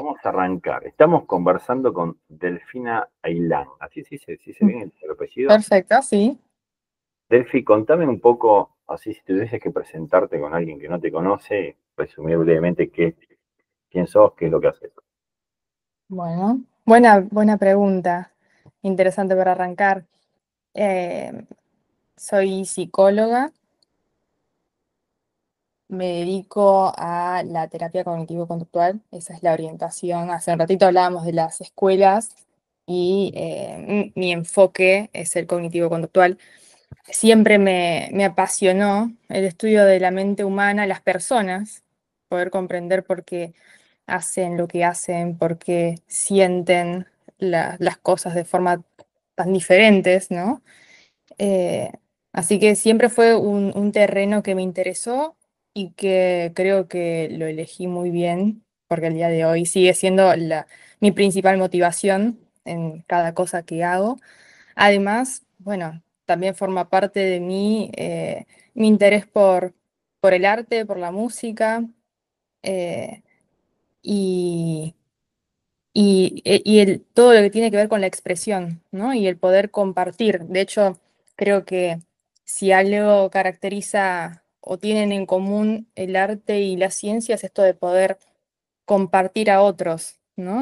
Vamos a arrancar. Estamos conversando con Delfina Ailán. ¿Así sí se bien el apellido? Perfecto, sí. Delfi, contame un poco, así si tuvieses que presentarte con alguien que no te conoce, resumir brevemente quién sos, qué es lo que haces. Bueno, buena pregunta. Interesante para arrancar. Eh, Soy psicóloga, me dedico a la terapia cognitivo-conductual, esa es la orientación. Hace un ratito hablábamos de las escuelas y mi enfoque es el cognitivo-conductual. Siempre me apasionó el estudio de la mente humana, las personas, poder comprender por qué hacen lo que hacen, por qué sienten las cosas de forma tan diferentes, ¿no? Eh, Así que siempre fue un terreno que me interesó y que creo que lo elegí muy bien, porque el día de hoy sigue siendo mi principal motivación en cada cosa que hago. Además, bueno, también forma parte de mí mi interés por el arte, por la música, eh, y, todo lo que tiene que ver con la expresión, ¿no? Y el poder compartir. De hecho, creo que si algo caracteriza o tienen en común el arte y las ciencias, es esto de poder compartir a otros, ¿no?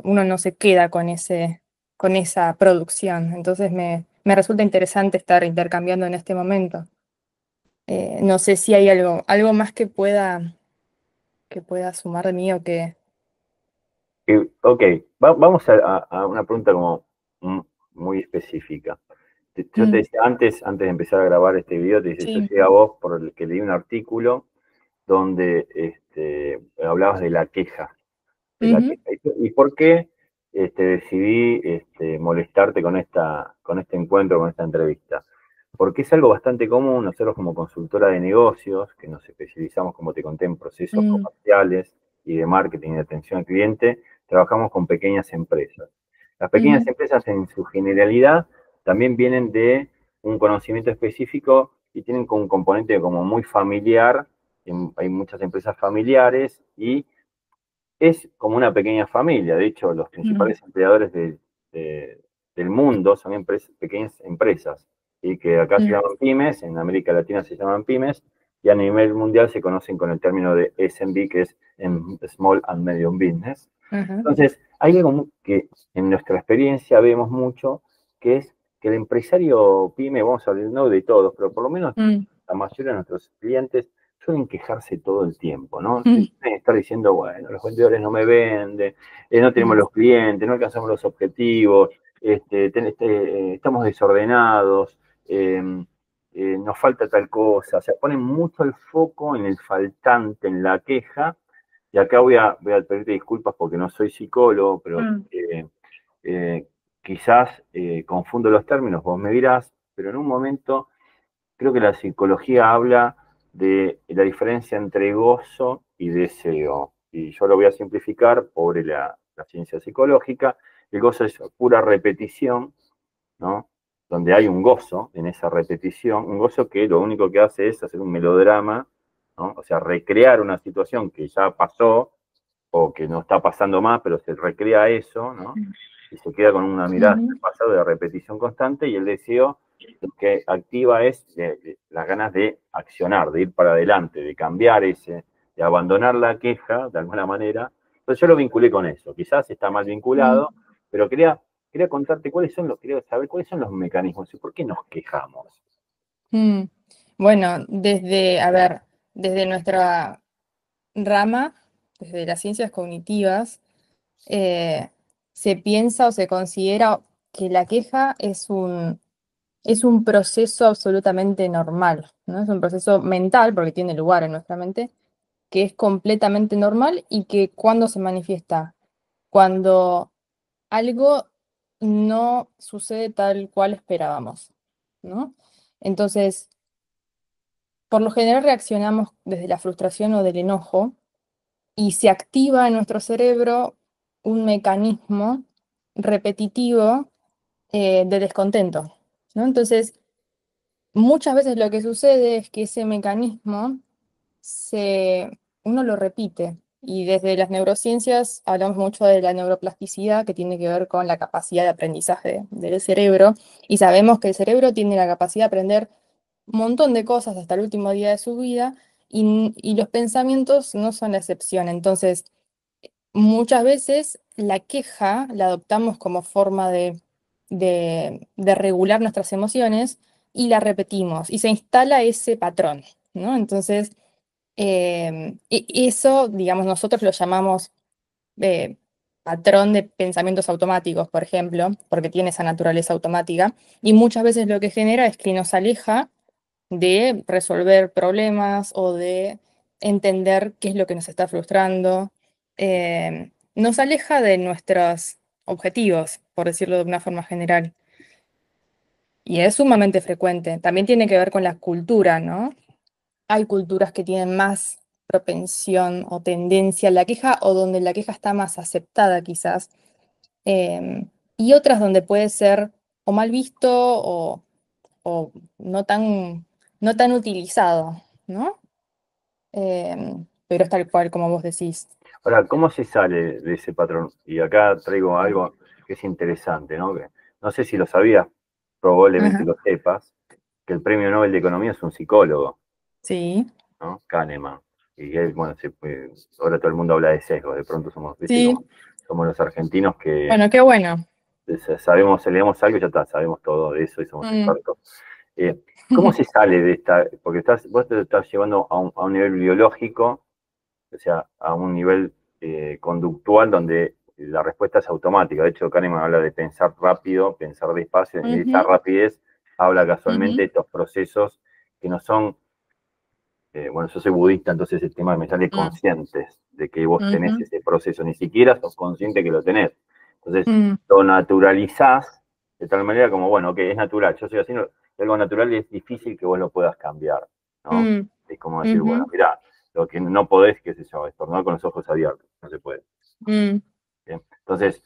Uno no se queda con esa producción. Entonces me resulta interesante estar intercambiando en este momento. No sé si hay algo más que pueda sumar de mí o que... Ok, vamos a una pregunta como mm, muy específica. Yo te Mm, decía antes de empezar a grabar este video, te dice, yo sí. llegué a vos por el que leí un artículo donde hablabas de la queja. Ujú, ¿Y por qué decidí molestarte con este encuentro, con esta entrevista? Porque es algo bastante común, nosotros como consultora de negocios, que nos especializamos, como te conté, en procesos mm, comerciales y de marketing y de atención al cliente, trabajamos con pequeñas empresas. Las pequeñas ujú, empresas en su generalidad también vienen de un conocimiento específico y tienen como un componente como muy familiar, hay muchas empresas familiares y es como una pequeña familia. De hecho, los mm, principales empleadores del mundo son pequeñas empresas, y que acá se mm, llaman pymes, en América Latina se llaman pymes, y a nivel mundial se conocen con el término de SMB, que es en Small and Medium Business. ujú, Entonces, hay algo que en nuestra experiencia vemos mucho, que es que el empresario pyme, vamos a hablar no de todos, pero por lo menos mm, la mayoría de nuestros clientes suelen quejarse todo el tiempo, ¿no? mm, Suelen estar diciendo, bueno, los vendedores no me venden, no tenemos mm, los clientes, no alcanzamos los objetivos, estamos desordenados, nos falta tal cosa. O sea, ponen mucho el foco en el faltante, en la queja, y acá voy a pedirte disculpas porque no soy psicólogo, pero mm, eh, quizás confundo los términos, vos me dirás, pero en un momento creo que la psicología habla de la diferencia entre gozo y deseo. Y yo lo voy a simplificar por la ciencia psicológica. El gozo es pura repetición, ¿no? Donde hay un gozo en esa repetición, un gozo que lo único que hace es hacer un melodrama, ¿no? O sea, recrear una situación que ya pasó o que no está pasando más, pero se recrea eso, ¿no? Y se queda con una mirada hacia ujú, el pasado de repetición constante, y el deseo lo que activa es las ganas de accionar, de ir para adelante, de cambiar de abandonar la queja de alguna manera. Entonces yo lo vinculé con eso, quizás está mal mm, vinculado, pero quería contarte quería saber cuáles son los mecanismos y por qué nos quejamos. mm. Bueno, a ver, desde nuestra rama, desde las ciencias cognitivas, eh, se piensa o se considera que la queja es un proceso absolutamente normal, ¿no? Es un proceso mental, porque tiene lugar en nuestra mente, que es completamente normal y que cuando se manifiesta, cuando algo no sucede tal cual esperábamos, ¿no? Entonces, por lo general reaccionamos desde la frustración o del enojo y se activa en nuestro cerebro un mecanismo repetitivo de descontento, ¿no? Entonces, muchas veces lo que sucede es que ese mecanismo uno lo repite. Y desde las neurociencias hablamos mucho de la neuroplasticidad, que tiene que ver con la capacidad de aprendizaje del cerebro. Y sabemos que el cerebro tiene la capacidad de aprender un montón de cosas hasta el último día de su vida, y los pensamientos no son la excepción. Entonces, muchas veces la queja la adoptamos como forma de regular nuestras emociones y la repetimos y se instala ese patrón, ¿no? Entonces, eso, digamos, nosotros lo llamamos eh, patrón de pensamientos automáticos, por ejemplo, porque tiene esa naturaleza automática, y muchas veces lo que genera es que nos aleja de resolver problemas o de entender qué es lo que nos está frustrando. Nos aleja de nuestros objetivos, por decirlo de una forma general. Y es sumamente frecuente. También tiene que ver con la cultura, ¿no? Hay culturas que tienen más propensión o tendencia a la queja, o donde la queja está más aceptada quizás, y otras donde puede ser o mal visto o no tan utilizado, ¿no? Pero es tal cual como vos decís. Ahora, ¿cómo se sale de ese patrón? Y acá traigo algo que es interesante, ¿no? Que no sé si lo sabías, probablemente Ajá, lo sepas, que el Premio Nobel de Economía es un psicólogo, sí, ¿no? Kahneman. Y él, bueno, ahora todo el mundo habla de sesgos, de pronto somos, viste, sí, como somos los argentinos que bueno, qué bueno. sabemos, leemos algo y ya está, sabemos todo de eso y somos Mm. expertos. ¿Cómo se sale de esta? Porque vos te estás llevando a un nivel biológico, o sea, a un nivel conductual donde la respuesta es automática. De hecho, Kahneman habla de pensar rápido, pensar despacio, y esa Ujú, rapidez habla casualmente ujú, de estos procesos que no son, bueno, yo soy budista, entonces el tema me sale mm, conscientes de que vos tenés ujú, ese proceso, ni siquiera sos consciente que lo tenés. Entonces, mm, lo naturalizás de tal manera como, bueno, ok, es natural, yo soy así, algo natural y es difícil que vos lo puedas cambiar, ¿no? mm, Es como decir, bueno, ujú, mira, lo que no podés, qué sé yo, estornudar con los ojos abiertos, no se puede. mm, ¿Bien? Entonces,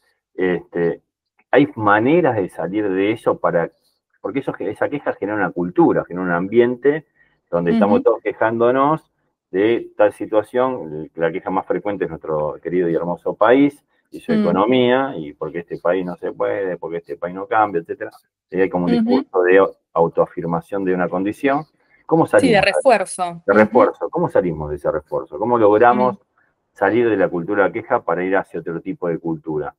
hay maneras de salir de eso porque esa queja genera una cultura, genera un ambiente donde estamos ujú, todos quejándonos de tal situación. La queja más frecuente es nuestro querido y hermoso país y su mm, economía, y porque este país no se puede, porque este país no cambia, etcétera. Y hay como un ujú. discurso de autoafirmación de una condición. ¿Cómo Sí, de salimos refuerzo. de Ujú, refuerzo? ¿Cómo salimos de ese refuerzo? ¿Cómo mm, logramos salir de la cultura de queja para ir hacia otro tipo de cultura?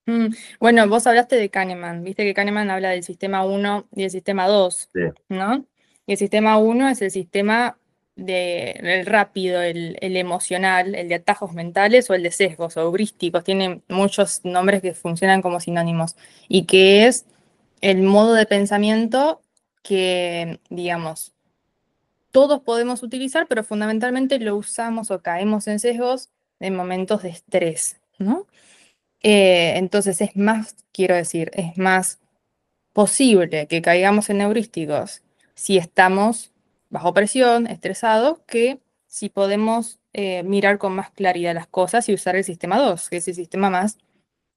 mm. Bueno, vos hablaste de Kahneman, viste que Kahneman habla del sistema uno y el sistema 2, Sí. ¿no? Y el sistema uno es el sistema el rápido, el emocional, el de atajos mentales o el de sesgos o heurísticos. Tiene muchos nombres que funcionan como sinónimos, y que es el modo de pensamiento que, digamos, todos podemos utilizar, pero fundamentalmente lo usamos o caemos en sesgos en momentos de estrés, ¿no? Entonces es más, quiero decir, es más posible que caigamos en heurísticos si estamos bajo presión, estresados, que si podemos mirar con más claridad las cosas y usar el sistema 2, que es el sistema más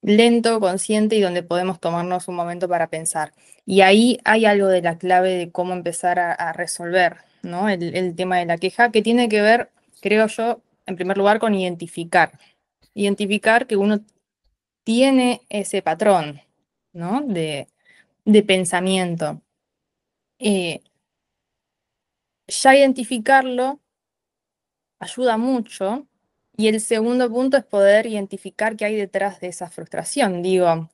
lento, consciente, y donde podemos tomarnos un momento para pensar. Y ahí hay algo de la clave de cómo empezar a resolver, ¿no? El tema de la queja, que tiene que ver, creo yo, en primer lugar, con identificar. Identificar que uno tiene ese patrón, ¿no? De pensamiento. Eh, ya identificarlo ayuda mucho. Y el segundo punto es poder identificar qué hay detrás de esa frustración. Digo,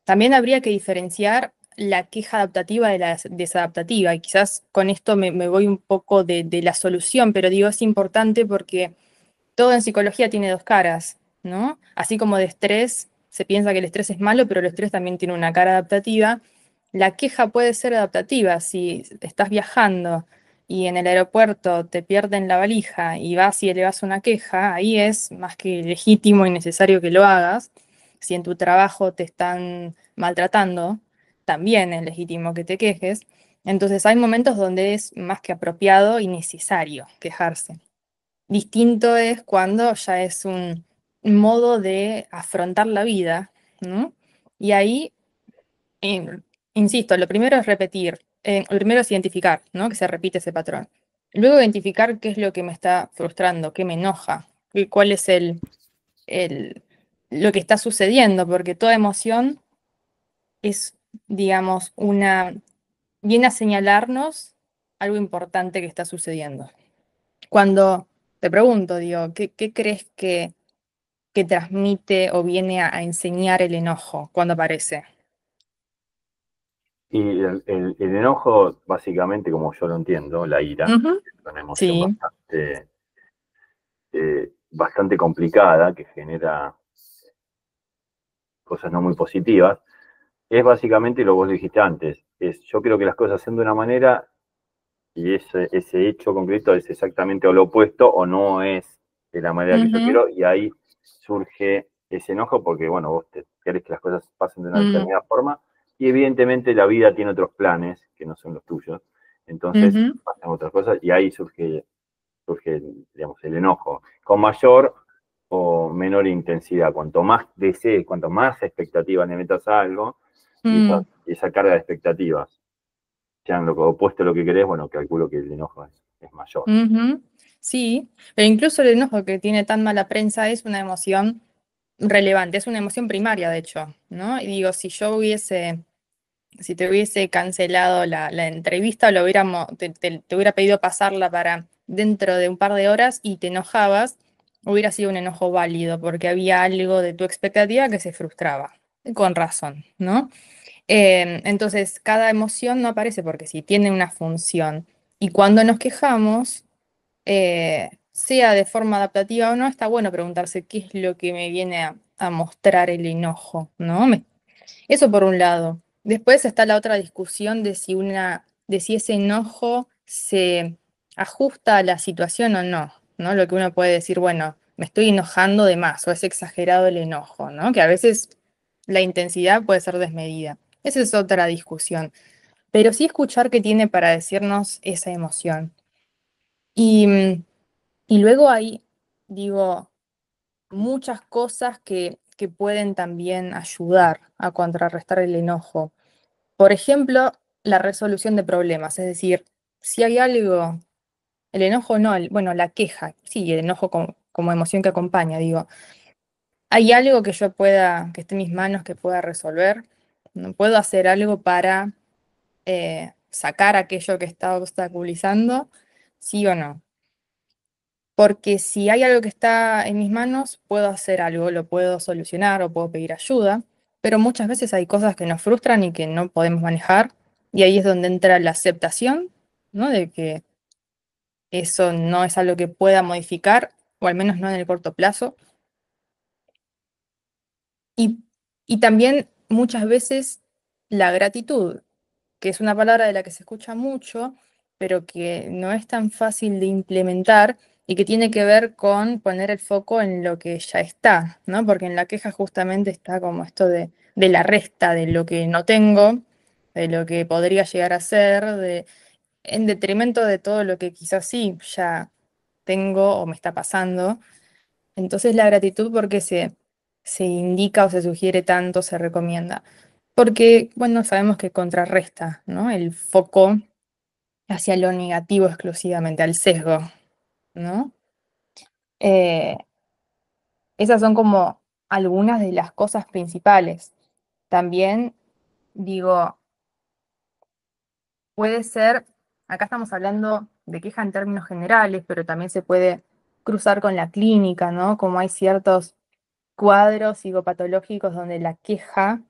también habría que diferenciar la queja adaptativa de la desadaptativa, y quizás con esto me voy un poco de la solución, pero digo, es importante porque todo en psicología tiene dos caras, ¿no? Así como de estrés, se piensa que el estrés es malo, pero el estrés también tiene una cara adaptativa. La queja puede ser adaptativa. Si estás viajando y en el aeropuerto te pierden la valija y vas y elevas una queja, ahí es más que legítimo y necesario que lo hagas. Si en tu trabajo te están maltratando, también es legítimo que te quejes. Entonces hay momentos donde es más que apropiado y necesario quejarse. Distinto es cuando ya es un modo de afrontar la vida, ¿no? Y ahí, eh, insisto, lo primero es repetir, lo primero es identificar, ¿no? Que se repite ese patrón. Luego identificar qué es lo que me está frustrando, qué me enoja. cuál es lo que está sucediendo, porque toda emoción es, digamos, viene a señalarnos algo importante que está sucediendo. Cuando te pregunto, digo, ¿qué crees que transmite o viene a enseñar el enojo cuando aparece? Y el enojo, básicamente, como yo lo entiendo, la ira, Ujú. es una emoción Sí. bastante complicada que genera cosas no muy positivas, es básicamente lo que vos dijiste antes. Yo creo que las cosas hacen de una manera y ese hecho concreto es exactamente lo opuesto o no es de la manera que yo Ujú. quiero, y ahí surge ese enojo porque, bueno, vos querés que las cosas pasen de una Mm. determinada forma y evidentemente la vida tiene otros planes que no son los tuyos, entonces Ujú. pasan otras cosas y ahí surge, digamos, el enojo, con mayor o menor intensidad. Cuanto más desees, cuanto más expectativas le metas a algo, y Mm. esa carga de expectativas sean lo opuesto a lo que querés, bueno, calculo que el enojo es mayor. Ujú. Sí, pero incluso el enojo que tiene tan mala prensa es una emoción relevante, es una emoción primaria, de hecho, ¿no? Y digo, si te hubiese cancelado la entrevista, te hubiera pedido pasarla para dentro de un par de horas y te enojabas, hubiera sido un enojo válido, porque había algo de tu expectativa que se frustraba, con razón, ¿no? Entonces, cada emoción no aparece porque sí, tiene una función. Y cuando nos quejamos, sea de forma adaptativa o no, está bueno preguntarse qué es lo que me viene a mostrar el enojo, ¿no? Eso por un lado. Después está la otra discusión de si ese enojo se ajusta a la situación o no, ¿no? Lo que uno puede decir, bueno, me estoy enojando de más o es exagerado el enojo, ¿no? Que a veces la intensidad puede ser desmedida. Esa es otra discusión. Pero sí escuchar qué tiene para decirnos esa emoción. Y, y luego hay, digo, muchas cosas que pueden también ayudar a contrarrestar el enojo. Por ejemplo, la resolución de problemas, es decir, si hay algo, el enojo no, bueno, la queja, sí, el enojo como emoción que acompaña, digo, hay algo que que esté en mis manos, que pueda resolver, no puedo hacer algo para sacar aquello que está obstaculizando, sí o no. Porque si hay algo que está en mis manos, puedo hacer algo, lo puedo solucionar o puedo pedir ayuda, pero muchas veces hay cosas que nos frustran y que no podemos manejar, y ahí es donde entra la aceptación, ¿no? De que eso no es algo que pueda modificar, o al menos no en el corto plazo. Y, y también muchas veces la gratitud, que es una palabra de la que se escucha mucho, pero que no es tan fácil de implementar y que tiene que ver con poner el foco en lo que ya está, ¿no? Porque en la queja justamente está como esto de la resta, de lo que no tengo, de lo que podría llegar a ser, en detrimento de todo lo que quizás sí ya tengo o me está pasando. Entonces la gratitud, porque se indica o se sugiere tanto, se recomienda? Porque, bueno, sabemos que contrarresta, ¿no? El foco hacia lo negativo exclusivamente, al sesgo, ¿no? Eh, Esas son como algunas de las cosas principales. También digo, puede ser, acá estamos hablando de queja en términos generales, pero también se puede cruzar con la clínica, ¿no? Como hay ciertos cuadros psicopatológicos donde la queja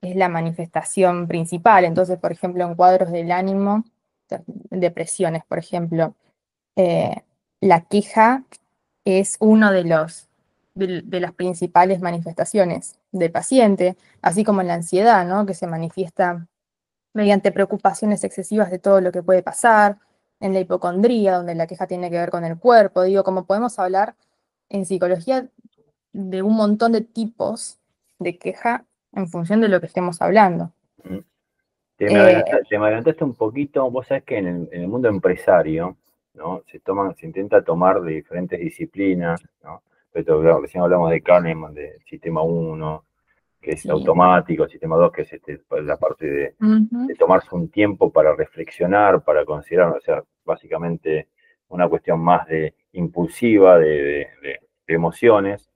es la manifestación principal. Entonces, por ejemplo, en cuadros del ánimo, depresiones, por ejemplo, eh, la queja es uno de las principales manifestaciones del paciente, así como en la ansiedad, ¿no? Que se manifiesta mediante preocupaciones excesivas de todo lo que puede pasar, en la hipocondría, donde la queja tiene que ver con el cuerpo. Digo, como podemos hablar en psicología de un montón de tipos de queja en función de lo que estemos hablando. Eh, Te me adelantaste un poquito, vos sabés que en el mundo empresario, ¿no? Se intenta tomar de diferentes disciplinas, ¿no? Recién hablamos de Kahneman, del sistema uno que es sí. automático, el sistema 2 que es la parte Ujú. de tomarse un tiempo para reflexionar, para considerar, o sea, básicamente una cuestión más de impulsiva, emociones,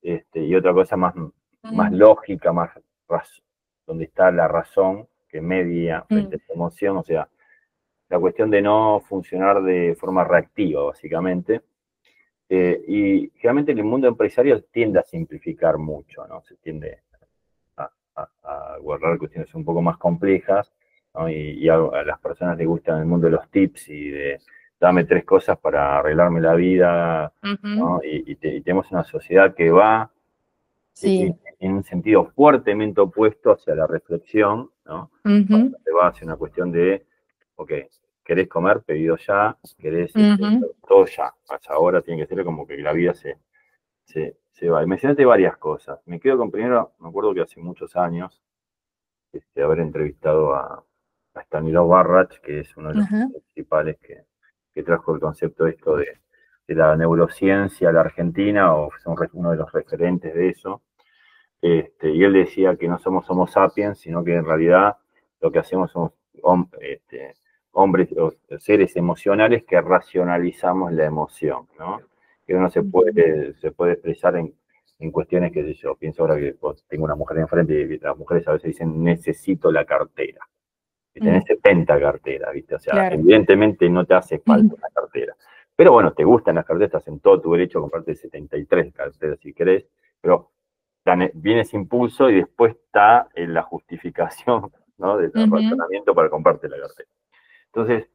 y otra cosa más lógica, donde está la razón que media frente a esa emoción, o sea, la cuestión de no funcionar de forma reactiva, básicamente. Y generalmente en el mundo empresarial tiende a simplificar mucho, ¿no? Se tiende a guardar cuestiones un poco más complejas, ¿no? Y a las personas les gusta el mundo de los tips y de dame 3 cosas para arreglarme la vida, ¿no? Y tenemos una sociedad que va Sí. en un sentido fuertemente opuesto hacia la reflexión, ¿no? Se va hacia una cuestión de, ok, querés comer, pedido ya, querés todo ya, hasta ahora tiene que ser como que la vida se va. Y mencionaste varias cosas. Me quedo con primero, me acuerdo que hace muchos años, haber entrevistado a Stanislav Barrach, que es uno de los principales que trajo el concepto esto de la neurociencia a la Argentina, o son uno de los referentes de eso. Y él decía que no somos Homo sapiens, sino que en realidad lo que hacemos somos hombres o seres emocionales que racionalizamos la emoción, ¿no? Que uno se puede expresar en cuestiones que yo pienso ahora que tengo una mujer enfrente y las mujeres a veces dicen necesito la cartera. Y tenés 70 carteras, ¿viste? O sea, Claro. evidentemente no te hace falta una cartera. Pero bueno, te gustan las carteras, estás en todo tu derecho a comprarte 73 carteras si querés, pero viene ese impulso y después está en la justificación, ¿no? Del razonamiento para comprarte la cartera. Entonces,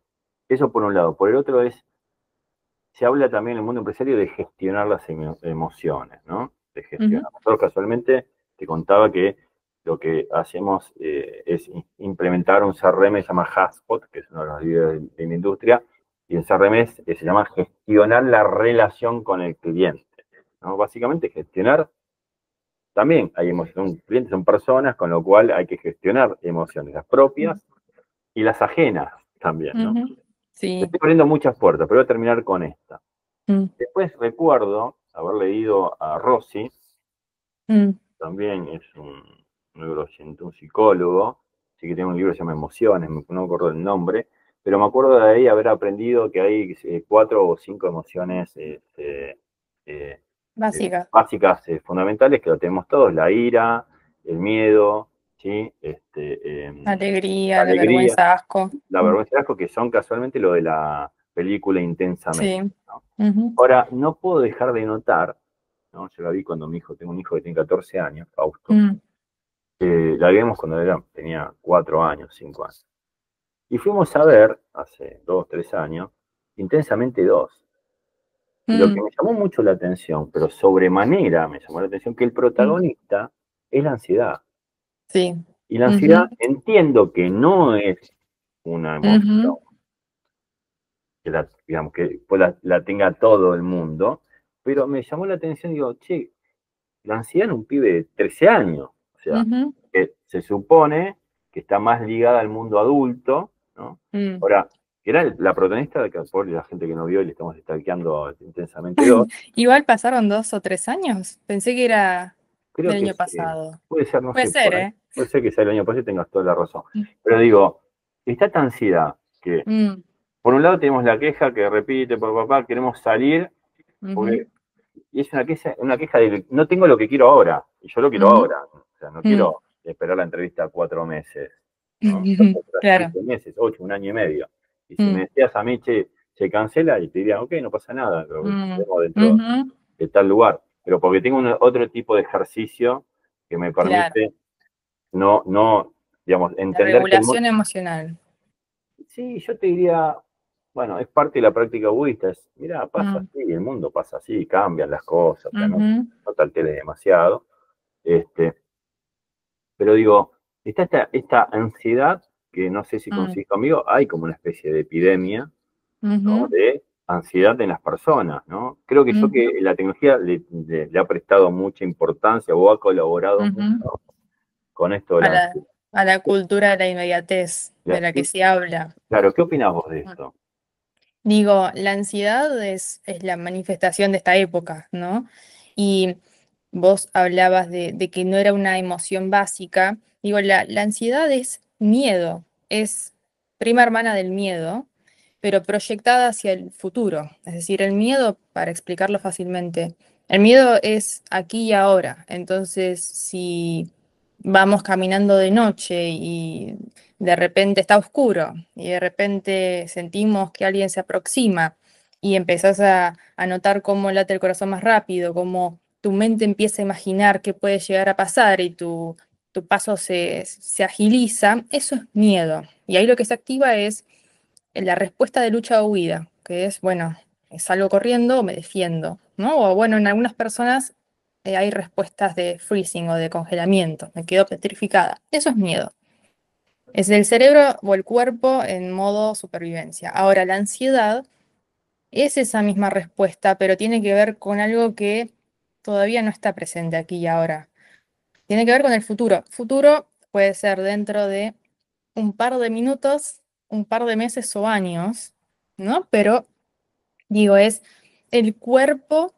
eso por un lado. Por el otro se habla también en el mundo empresario de gestionar las emociones, ¿no? De gestionar. Nosotros casualmente te contaba que lo que hacemos es implementar un CRM que se llama HubSpot, que es uno de los líderes de la industria, y el CRM se llama gestionar la relación con el cliente, ¿no? Básicamente gestionar, también hay emociones, clientes son personas, con lo cual hay que gestionar emociones, las propias y las ajenas también, ¿no? Sí. Estoy abriendo muchas puertas, pero voy a terminar con esta. Después recuerdo haber leído a Rossi, también es un neurocientífico, un psicólogo, sí que tiene un libro que se llama Emociones, no me acuerdo el nombre, pero me acuerdo de ahí haber aprendido que hay 4 o 5 emociones básicas, fundamentales, que lo tenemos todos: la ira, el miedo, ¿sí? Alegría, La la alegría, vergüenza, asco. la vergüenza y asco, que son casualmente lo de la película Intensamente, Sí. ¿no? Ahora, no puedo dejar de notar, ¿no? Yo la vi cuando tengo un hijo que tiene 14 años, Fausto, la vimos cuando tenía 4 años, 5 años. Y fuimos a ver, hace 2, 3 años, Intensamente 2. Y lo que me llamó mucho la atención, pero sobremanera me llamó la atención, que el protagonista es la ansiedad. Sí. Y la ansiedad entiendo que no es una emoción que digamos, que la tenga todo el mundo, pero me llamó la atención y digo, che, la ansiedad en un pibe de 13 años, o sea, que se supone que está más ligada al mundo adulto, ¿no? Ahora, que era la protagonista, de que por la gente que no vio y le estamos stalkeando Intensamente 2. Igual pasaron 2 o 3 años. Pensé que era Creo del que año pasado. puede ser, no Puede sé, ser, por ahí, ¿eh? puede ser que sea el año pasado y tengas toda la razón. Pero digo, está esta ansiedad que, por un lado tenemos la queja que repite por papá, queremos salir, porque, y es una queja de no tengo lo que quiero ahora, y yo lo quiero ahora, o sea, no quiero esperar la entrevista 4 meses, ¿no? Yo puedo esperar Claro. 7 meses, 8, un año y medio. Y si me decías a mí, che, se cancela, y te diría, ok, no pasa nada, lo vemos dentro de tal lugar, pero porque tengo otro tipo de ejercicio que me Claro. permite digamos, La entender que el mundo. regulación emocional. Sí, yo te diría, bueno, es parte de la práctica budista, mira, pasa así, el mundo pasa así, cambian las cosas, o sea, no te alteres demasiado, pero digo, está esta ansiedad, que no sé si coincidís conmigo, hay como una especie de epidemia, ¿no? De ansiedad en las personas, ¿no? Creo que que la tecnología le ha prestado mucha importancia o ha colaborado mucho con esto de A la la, ansiedad. a la cultura de la inmediatez, de la que se habla. Claro, ¿qué opinás vos de esto? Digo, la ansiedad es la manifestación de esta época, ¿no? Y vos hablabas de que no era una emoción básica. Digo, la ansiedad es miedo, es prima hermana del miedo, pero proyectada hacia el futuro. Es decir, el miedo, para explicarlo fácilmente, El miedo es aquí y ahora. Entonces, si vamos caminando de noche y de repente está oscuro y de repente sentimos que alguien se aproxima y empezás a notar cómo late el corazón más rápido, cómo tu mente empieza a imaginar qué puede llegar a pasar y tu paso se agiliza, eso es miedo. Y ahí lo que se activa es la respuesta de lucha o huida, que es, bueno, salgo corriendo o me defiendo, ¿no? O bueno, en algunas personas hay respuestas de freezing o de congelamiento, me quedo petrificada. Eso es miedo. Es el cerebro o el cuerpo en modo supervivencia. Ahora, la ansiedad es esa misma respuesta, pero tiene que ver con algo que todavía no está presente aquí y ahora. Tiene que ver con el futuro. Futuro puede ser dentro de un par de minutos, un par de meses o años, ¿no? Pero digo, es el cuerpo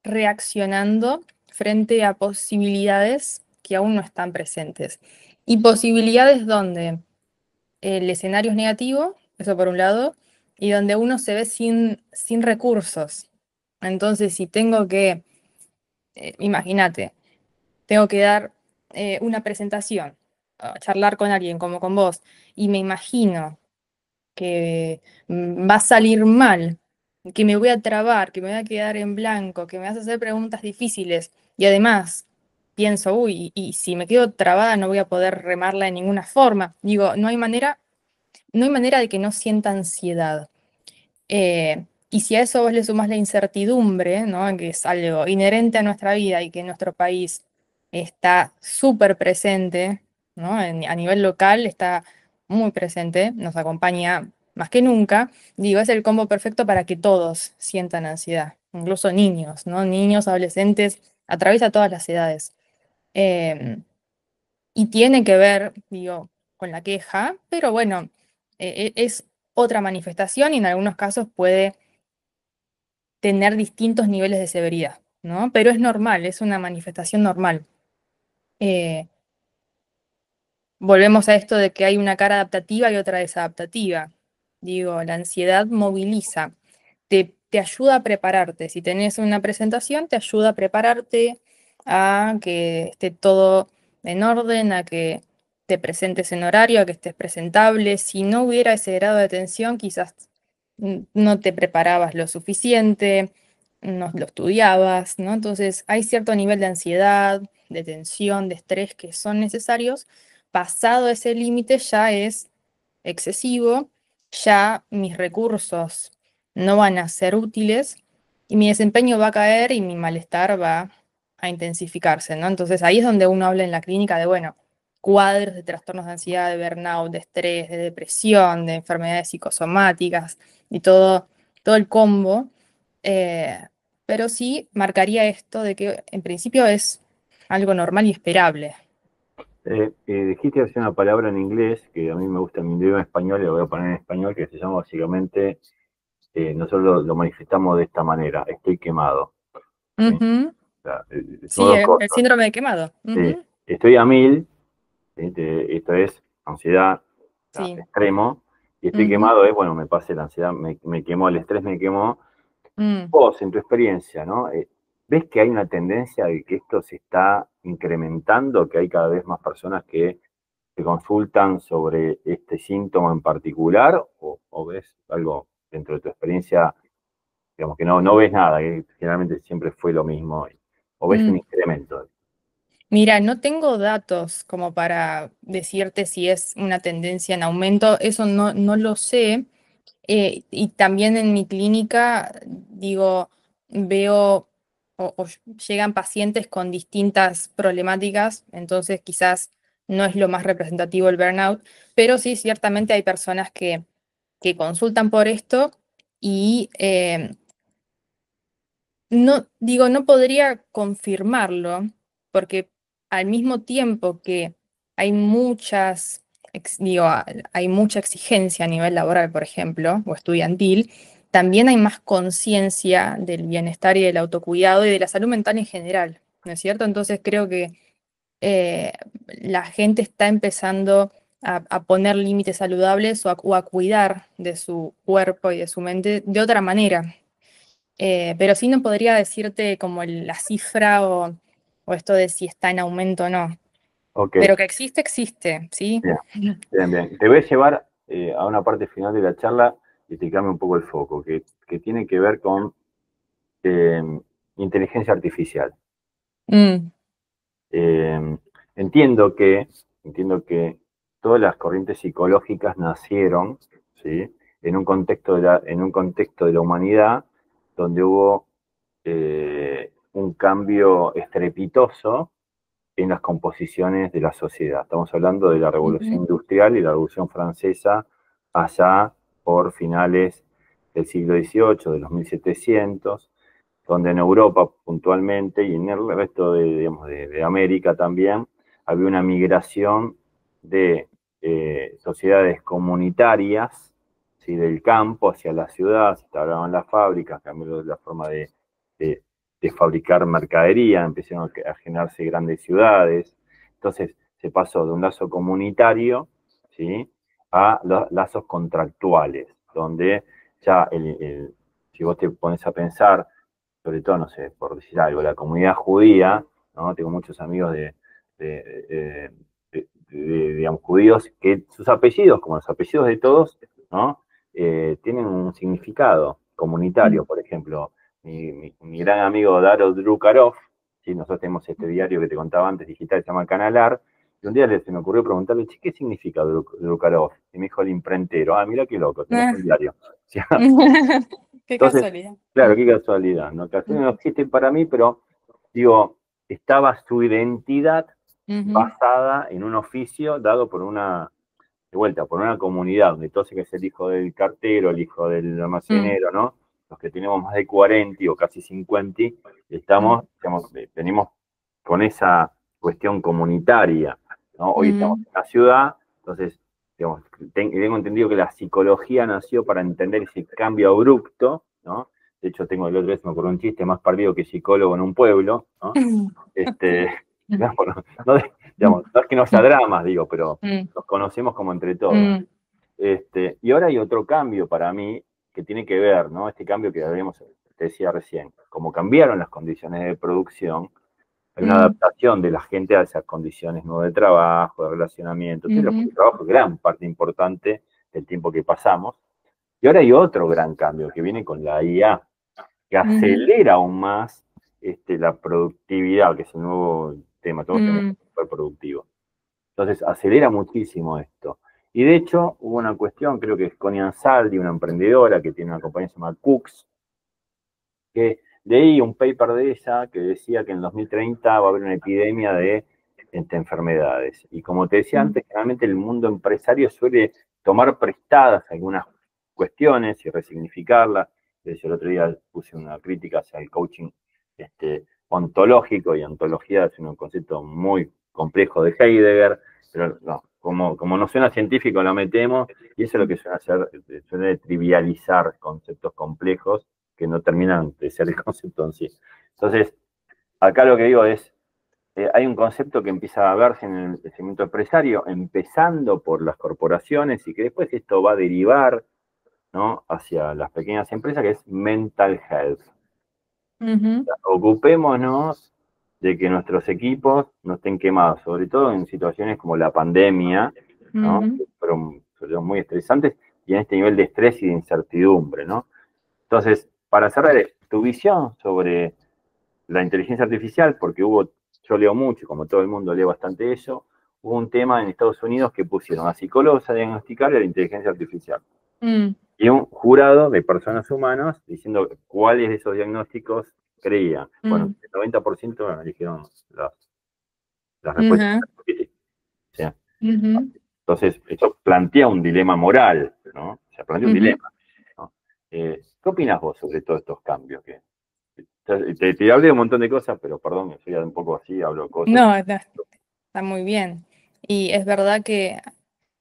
reaccionando frente a posibilidades que aún no están presentes. Y posibilidades donde el escenario es negativo, eso por un lado, y donde uno se ve sin recursos. Entonces, si tengo que, imagínate, tengo que dar una presentación, charlar con alguien como con vos, y me imagino que va a salir mal, que me voy a trabar, que me voy a quedar en blanco, que me vas a hacer preguntas difíciles y además pienso, uy, y si me quedo trabada no voy a poder remarla de ninguna forma. Digo, no hay manera de que no sienta ansiedad. Y si a eso vos le sumás la incertidumbre, ¿no? Que es algo inherente a nuestra vida y que en nuestro país está súper presente, ¿no? A nivel local está muy presente, nos acompaña más que nunca, digo, es el combo perfecto para que todos sientan ansiedad, incluso niños, ¿no? Niños, adolescentes, atraviesa todas las edades. Eh, y tiene que ver, digo, con la queja, pero bueno, es otra manifestación y en algunos casos puede tener distintos niveles de severidad, ¿no? Pero es normal, es una manifestación normal. Eh, Volvemos a esto de que hay una cara adaptativa y otra desadaptativa. Digo, la ansiedad moviliza, te ayuda a prepararte. Si tenés una presentación, te ayuda a prepararte a que esté todo en orden, a que te presentes en horario, a que estés presentable. Si no hubiera ese grado de tensión, quizás no te preparabas lo suficiente, no lo estudiabas, ¿no? Entonces hay cierto nivel de ansiedad, de tensión, de estrés que son necesarios. Pasado ese límite ya es excesivo, ya mis recursos no van a ser útiles y mi desempeño va a caer y mi malestar va a intensificarse, ¿no? Entonces ahí es donde uno habla en la clínica de, bueno, cuadros de trastornos de ansiedad, de burnout, de estrés, de depresión, de enfermedades psicosomáticas y todo el combo. Eh, pero sí marcaría esto de que en principio es algo normal y esperable. Dijiste hace una palabra en inglés, que a mí me gusta mi idioma español, y lo voy a poner en español, que se llama básicamente, nosotros lo manifestamos de esta manera: estoy quemado. ¿Sí? O Ujú. sea, son Sí, dos el cosas. síndrome de quemado. Ujú. Estoy a mil, ¿sí? Esto es ansiedad, o sea, Sí. extremo, y estoy Ujú. quemado es, bueno, me pasé la ansiedad, me quemó, el estrés me quemó. Mm. Vos, en tu experiencia, ¿no? ¿Ves que hay una tendencia de que esto se está incrementando, que hay cada vez más personas que te consultan sobre este síntoma en particular? ¿O ves algo dentro de tu experiencia, digamos, que no ves nada, que generalmente siempre fue lo mismo? ¿O ves un Mm. incremento? Mira, no tengo datos como para decirte si es una tendencia en aumento, eso no lo sé. Y también en mi clínica, digo, veo o llegan pacientes con distintas problemáticas, entonces quizás no es lo más representativo el burnout, pero sí, ciertamente hay personas que consultan por esto y no, digo, no podría confirmarlo, porque al mismo tiempo que hay hay mucha exigencia a nivel laboral, por ejemplo, o estudiantil, también hay más conciencia del bienestar y del autocuidado y de la salud mental en general, ¿no es cierto? Entonces creo que eh, la gente está empezando a poner límites saludables o a cuidar de su cuerpo y de su mente de otra manera. Pero sí no podría decirte como la cifra o esto de si está en aumento o no. Ok, Pero que existe, existe, ¿sí? bien, bien, bien. Te voy a llevar a una parte final de la charla y te cambia un poco el foco, que tiene que ver con eh, inteligencia artificial. Mm, Eh, entiendo que, entiendo que todas las corrientes psicológicas nacieron, ¿sí? En un contexto de la humanidad donde hubo un cambio estrepitoso en las composiciones de la sociedad. Estamos hablando de la Revolución ujú, Industrial y la Revolución Francesa allá por finales del siglo XVIII, de los 1700, donde en Europa puntualmente y en el resto de, digamos, de América también había una migración de sociedades comunitarias, ¿sí? Del campo hacia la ciudad, se instalaban las fábricas, cambió la forma de, de fabricar mercadería, empezaron a generarse grandes ciudades. Entonces se pasó de un lazo comunitario, ¿sí? A lazos contractuales, donde ya si vos te pones a pensar, sobre todo, no sé, por decir algo, la comunidad judía, ¿no? Tengo muchos amigos digamos, judíos, que sus apellidos, como los apellidos de todos, ¿no? Tienen un significado comunitario. Por ejemplo, mi gran amigo Daro Drukarov, ¿sí? Nosotros tenemos este diario que te contaba antes, digital, se llama Canalar, y un día se me ocurrió preguntarle, che, ¿qué significa Drukarov? Y me dijo el imprentero, ah, mira qué loco, tenés un ah, diario. qué Entonces, casualidad. claro, qué casualidad, ¿no? Casualidad no existe para mí, pero digo, estaba su identidad Ujú, basada en un oficio dado por una, de vuelta, por una comunidad, donde entonces que es el hijo del cartero, el hijo del mm, almacenero, ¿no? Los que tenemos más de 40 o casi 50, mm, estamos, digamos, venimos con esa cuestión comunitaria, ¿no? Hoy estamos mm, en la ciudad, entonces, digamos, tengo entendido que la psicología nació para entender ese cambio abrupto, ¿no? De hecho, tengo el otro vez, me ocurrió un chiste, más perdido que psicólogo en un pueblo, ¿no? Este, no, no, digamos, no es que no haya dramas, digo, pero mm, los conocemos como entre todos. mm, Y ahora hay otro cambio para mí que tiene que ver, ¿no? Este cambio que habíamos, te decía recién, como cambiaron las condiciones de producción, hay una mm, adaptación de la gente a esas condiciones nuevas de trabajo, de relacionamiento. Entonces, ujú, el trabajo es gran parte importante del tiempo que pasamos. Y ahora hay otro gran cambio que viene con la IA, que ujú, acelera aún más la productividad, que es el nuevo tema. Todos tenemos mm, que ser productivos. Entonces, acelera muchísimo esto. Y de hecho, hubo una cuestión, creo que es Connie Ansaldi, una emprendedora que tiene una compañía que se llama Cooks, que leí un paper de ella que decía que en 2030 va a haber una epidemia de enfermedades. Y como te decía mm, antes, generalmente el mundo empresario suele tomar prestadas algunas cuestiones y resignificarlas. De hecho, el otro día puse una crítica hacia el coaching ontológico, y ontología es un concepto muy complejo de Heidegger, pero no, como no suena científico, lo metemos, y eso es lo que suele hacer, suele trivializar conceptos complejos que no terminan de ser el concepto en sí. Entonces, acá lo que digo es, hay un concepto que empieza a verse en el segmento empresario, empezando por las corporaciones, y que después esto va a derivar, ¿no? Hacia las pequeñas empresas, que es mental health. ujú, Ocupémonos de que nuestros equipos no estén quemados, sobre todo en situaciones como la pandemia, ¿no? ujú, Que fueron muy estresantes, y en este nivel de estrés y de incertidumbre, ¿no? Entonces, para cerrar, tu visión sobre la inteligencia artificial, porque yo leo mucho, como todo el mundo lee bastante eso, hubo un tema en Estados Unidos que pusieron a psicólogos a diagnosticar la inteligencia artificial. mm, Y un jurado de personas humanas diciendo cuáles de esos diagnósticos creía. Bueno, mm, el 90% eligieron las respuestas. ujú, ¿Sí? ujú, Entonces, eso plantea un dilema moral, ¿no? O sea, plantea un ujú. dilema, ¿no? ¿Qué opinas vos sobre todos estos cambios? Te hablé de un montón de cosas, pero perdón, soy un poco así, hablo cosas. No, está muy bien. Y es verdad que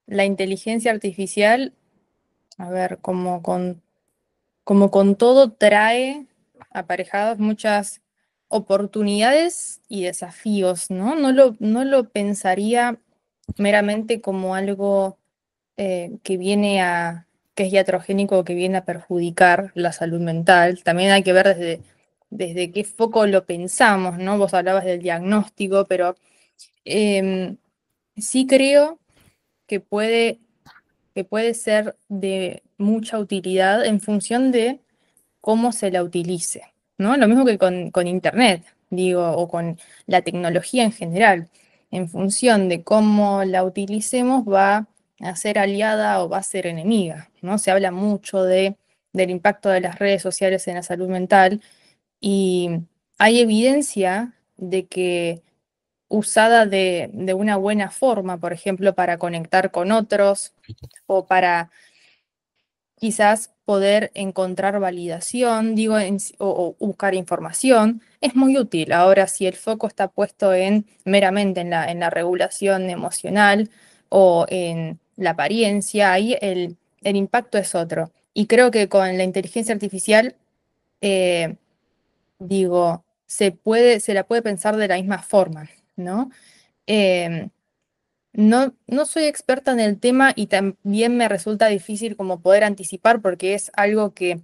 la inteligencia artificial, a ver, como con todo, trae aparejadas muchas oportunidades y desafíos, ¿no? No lo pensaría meramente como algo que viene que es iatrogénico, que viene a perjudicar la salud mental. También hay que ver desde qué foco lo pensamos, ¿no? Vos hablabas del diagnóstico, pero em, sí creo que puede ser de mucha utilidad en función de cómo se la utilice, ¿no? Lo mismo que con Internet, digo, o con la tecnología en general. En función de cómo la utilicemos, va a ser aliada o va a ser enemiga, ¿no? Se habla mucho del impacto de las redes sociales en la salud mental y hay evidencia de que usada de una buena forma, por ejemplo, para conectar con otros o para quizás poder encontrar validación, digo, o buscar información, es muy útil. Ahora, si el foco está puesto meramente en la regulación emocional o en la apariencia, ahí el impacto es otro. Y creo que con la inteligencia artificial, eh, digo, se la puede pensar de la misma forma, ¿no? Em, no soy experta en el tema y también me resulta difícil como poder anticipar porque es algo que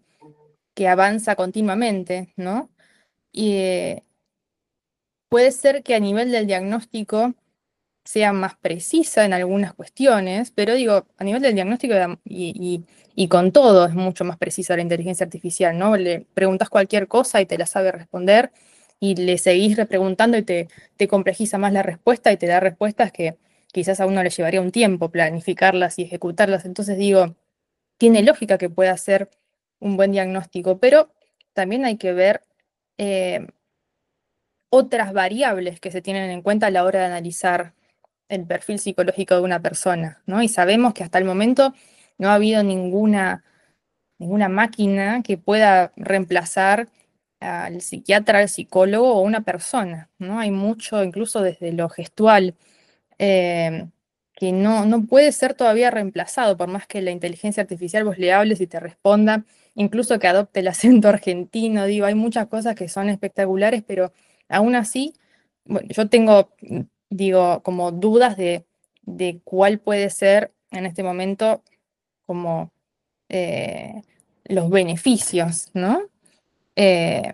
avanza continuamente, ¿no? Y puede ser que a nivel del diagnóstico sea más precisa en algunas cuestiones, pero digo, a nivel del diagnóstico y con todo es mucho más precisa la inteligencia artificial, ¿no? Le preguntas cualquier cosa y te la sabe responder y le seguís repreguntando y te complejiza más la respuesta y te da respuestas que quizás a uno le llevaría un tiempo planificarlas y ejecutarlas. Entonces digo, tiene lógica que pueda ser un buen diagnóstico, pero también hay que ver eh, otras variables que se tienen en cuenta a la hora de analizar el perfil psicológico de una persona, ¿no? Y sabemos que hasta el momento no ha habido ninguna máquina que pueda reemplazar al psiquiatra, al psicólogo o una persona, ¿no? Hay mucho, incluso desde lo gestual, eh, que no puede ser todavía reemplazado, por más que la inteligencia artificial vos le hables y te responda, incluso que adopte el acento argentino, digo, hay muchas cosas que son espectaculares, pero aún así, bueno, yo tengo, digo, como dudas de cuál puede ser en este momento como eh, los beneficios, ¿no? Eh,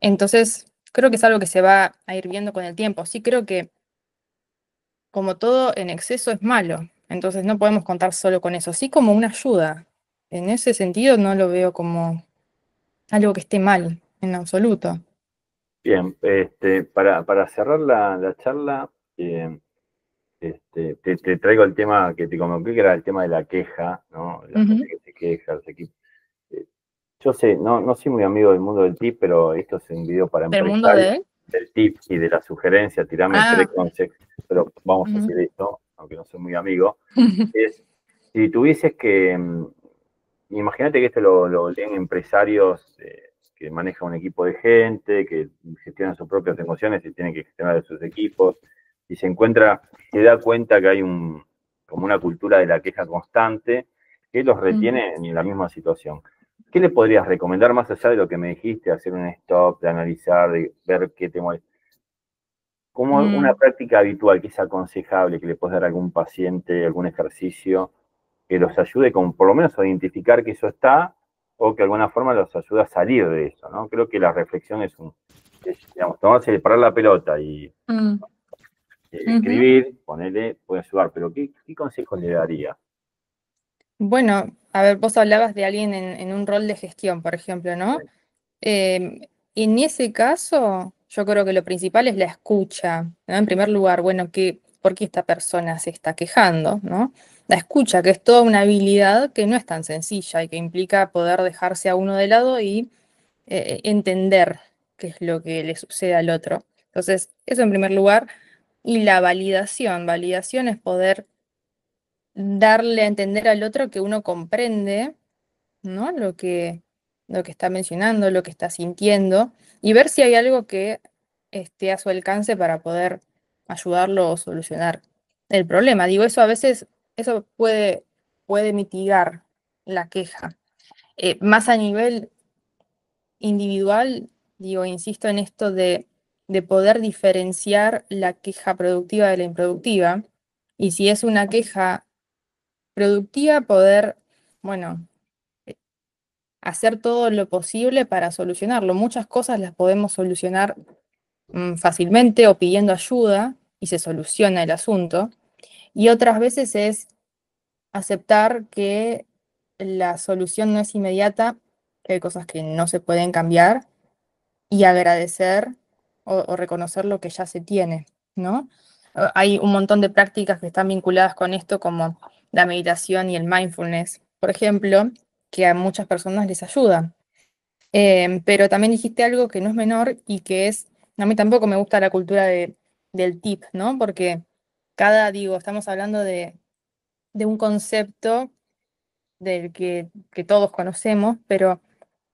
entonces, creo que es algo que se va a ir viendo con el tiempo. Sí creo que como todo en exceso es malo, entonces no podemos contar solo con eso, sí como una ayuda. En ese sentido no lo veo como algo que esté mal, en absoluto. Bien, para cerrar la charla, eh, te traigo el tema que te comenté, que era el tema de la queja, ¿no? La gente Ujú. que se queja, los equipos. Eh, yo sé, no soy muy amigo del mundo del tip, pero esto es un video para Del mundo empresarios, de... del tip y de la sugerencia, tirarme Ah, tres consejos, pero vamos a ujú. hacer esto, aunque no soy muy amigo. Es, si tuvieses que, imagínate que esto lo leen empresarios que manejan un equipo de gente, que gestionan sus propias emociones y tienen que gestionar sus equipos, y se da cuenta que hay como una cultura de la queja constante que los Mm. retiene en la misma situación. ¿Qué le podrías recomendar más allá de lo que me dijiste, hacer un stop, de analizar, de ver qué te molesta? Como una Mm. práctica habitual que es aconsejable, que le puedes dar a algún paciente, algún ejercicio que los ayude con por lo menos a identificar que eso está o que de alguna forma los ayude a salir de eso, ¿no? Creo que la reflexión digamos, tomarse, parar la pelota y Mm. Ujú. escribir, ponerle, puede ayudar, pero ¿qué consejos le daría? Bueno, a ver, vos hablabas de alguien en un rol de gestión, por ejemplo, ¿no? En ese caso, yo creo que lo principal es la escucha, ¿no? En primer lugar, bueno, ¿por qué esta persona se está quejando, ¿no? La escucha, que es toda una habilidad que no es tan sencilla y que implica poder dejarse a uno de lado y entender qué es lo que le sucede al otro. Entonces, eso en primer lugar. Y la validación. Validación es poder darle a entender al otro que uno comprende, ¿no? Lo que está mencionando, lo que está sintiendo, y ver si hay algo que esté a su alcance para poder ayudarlo o solucionar el problema. Digo, eso a veces, eso puede mitigar la queja. Más a nivel individual, digo, insisto en esto de poder diferenciar la queja productiva de la improductiva, y si es una queja productiva, poder bueno, eh, hacer todo lo posible para solucionarlo. Muchas cosas las podemos solucionar fácilmente o pidiendo ayuda y se soluciona el asunto. Y otras veces es aceptar que la solución no es inmediata, que hay cosas que no se pueden cambiar y agradecer o reconocer lo que ya se tiene, ¿no? Hay un montón de prácticas que están vinculadas con esto, como la meditación y el mindfulness, por ejemplo, que a muchas personas les ayuda. Pero también dijiste algo que no es menor y que es, a mí tampoco me gusta la cultura del tip, ¿no? Porque digo, estamos hablando de un concepto del que todos conocemos, pero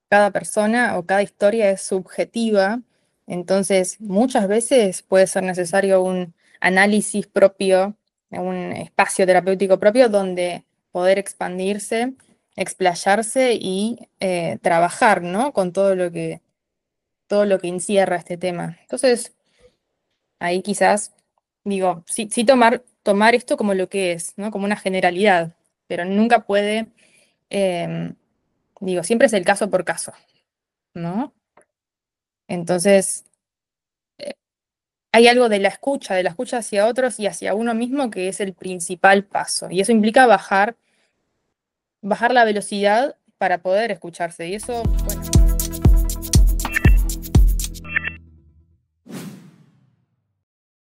cada persona o cada historia es subjetiva, entonces muchas veces puede ser necesario un análisis propio, un espacio terapéutico propio donde poder expandirse, explayarse y trabajar, ¿no? Con todo lo que encierra este tema. Entonces, ahí quizás, digo, sí tomar esto como lo que es, ¿no? Como una generalidad, pero nunca puede, em, digo, siempre es el caso por caso, ¿no? Entonces, hay algo de la escucha hacia otros y hacia uno mismo que es el principal paso. Y eso implica bajar la velocidad para poder escucharse. Y eso, bueno.